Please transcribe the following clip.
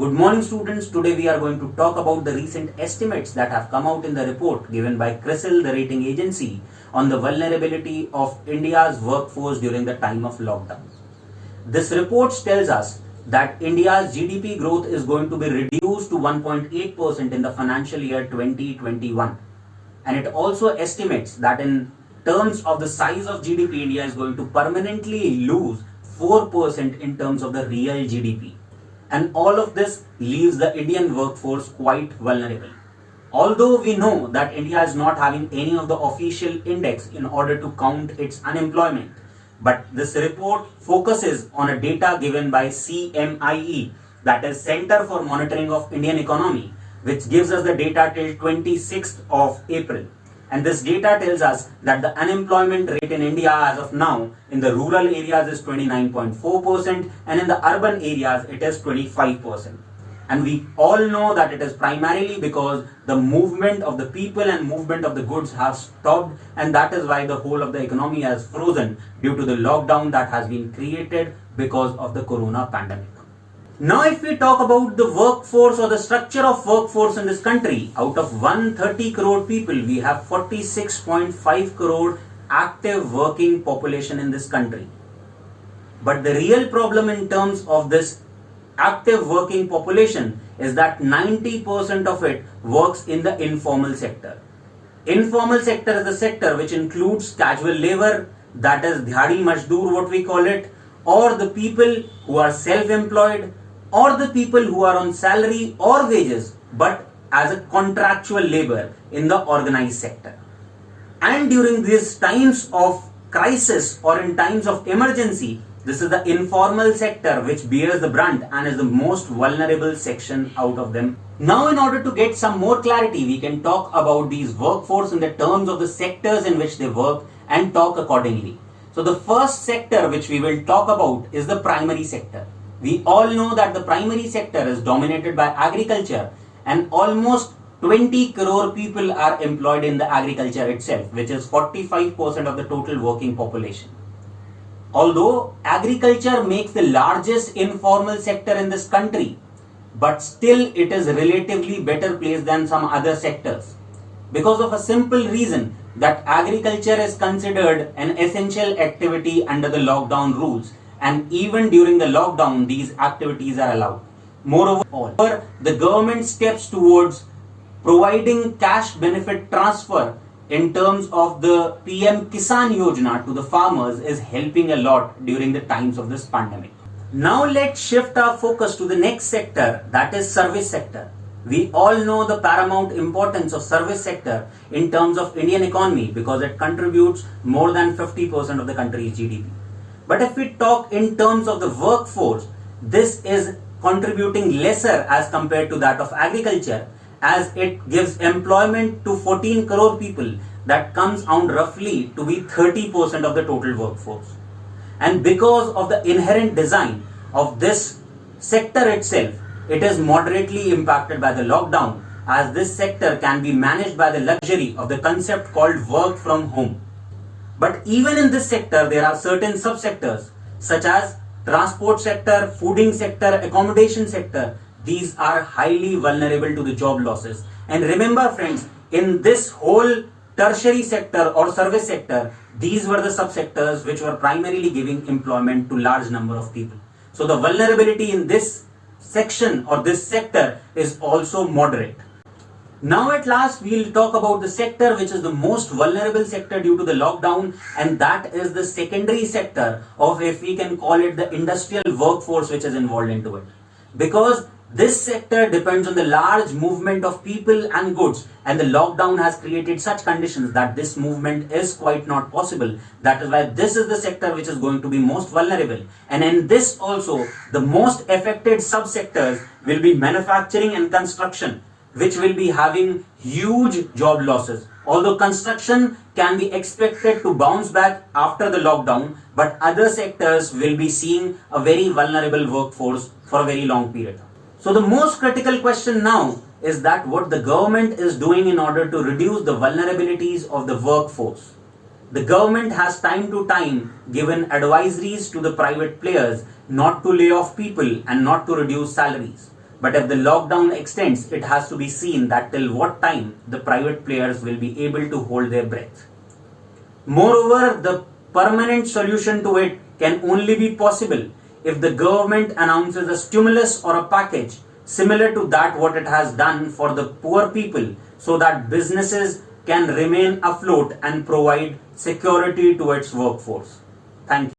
Good morning students. Today we are going to talk about the recent estimates that have come out in the report given by CRISIL, the rating agency, on the vulnerability of India's workforce during the time of lockdown. This report tells us that India's GDP growth is going to be reduced to 1.8% in the financial year 2021. And it also estimates that in terms of the size of GDP, India is going to permanently lose 4% in terms of the real GDP. And all of this leaves the Indian workforce quite vulnerable. Although we know that India is not having any of the official index in order to count its unemployment, but this report focuses on a data given by CMIE, that is Center for Monitoring of Indian Economy, which gives us the data till 26th of April. And this data tells us that the unemployment rate in India as of now in the rural areas is 29.4% and in the urban areas it is 25%. And we all know that it is primarily because the movement of the people and movement of the goods have stopped, and that is why the whole of the economy has frozen due to the lockdown that has been created because of the corona pandemic. Now if we talk about the workforce or the structure of workforce in this country, out of 130 crore people, we have 46.5 crore active working population in this country. But the real problem in terms of this active working population is that 90% of it works in the informal sector. Informal sector is the sector which includes casual labor, that is Dhyadi Mazdoor what we call it, or the people who are self-employed, or the people who are on salary or wages but as a contractual labor in the organized sector. And during these times of crisis or in times of emergency, this is the informal sector which bears the brunt and is the most vulnerable section out of them. Now in order to get some more clarity, we can talk about these workforce in the terms of the sectors in which they work and talk accordingly. So the first sector which we will talk about is the primary sector. We all know that the primary sector is dominated by agriculture, and almost 20 crore people are employed in the agriculture itself, which is 45% of the total working population. Although agriculture makes the largest informal sector in this country, but still it is relatively better placed than some other sectors, because of a simple reason that agriculture is considered an essential activity under the lockdown rules. And even during the lockdown, these activities are allowed. Moreover, the government steps towards providing cash benefit transfer in terms of the PM Kisan Yojana to the farmers is helping a lot during the times of this pandemic. Now let's shift our focus to the next sector, that is service sector. We all know the paramount importance of service sector in terms of Indian economy because it contributes more than 50% of the country's GDP. But if we talk in terms of the workforce, this is contributing lesser as compared to that of agriculture, as it gives employment to 14 crore people. That comes out roughly to be 30% of the total workforce. And because of the inherent design of this sector itself, it is moderately impacted by the lockdown, as this sector can be managed by the luxury of the concept called work from home. But even in this sector, there are certain subsectors such as transport sector, fooding sector, accommodation sector. These are highly vulnerable to the job losses. And remember friends, in this whole tertiary sector or service sector, these were the subsectors which were primarily giving employment to large number of people. So the vulnerability in this section or this sector is also moderate. Now at last we will talk about the sector which is the most vulnerable sector due to the lockdown, and that is the secondary sector, of if we can call it the industrial workforce which is involved into it. Because this sector depends on the large movement of people and goods, and the lockdown has created such conditions that this movement is quite not possible. That is why this is the sector which is going to be most vulnerable. And in this also, the most affected subsectors will be manufacturing and construction, which will be having huge job losses. Although construction can be expected to bounce back after the lockdown, but other sectors will be seeing a very vulnerable workforce for a very long period. So the most critical question now is that what the government is doing in order to reduce the vulnerabilities of the workforce. The government has time to time given advisories to the private players not to lay off people and not to reduce salaries. But if the lockdown extends, it has to be seen that till what time the private players will be able to hold their breath. Moreover, the permanent solution to it can only be possible if the government announces a stimulus or a package similar to that what it has done for the poor people, so that businesses can remain afloat and provide security to its workforce. Thank you.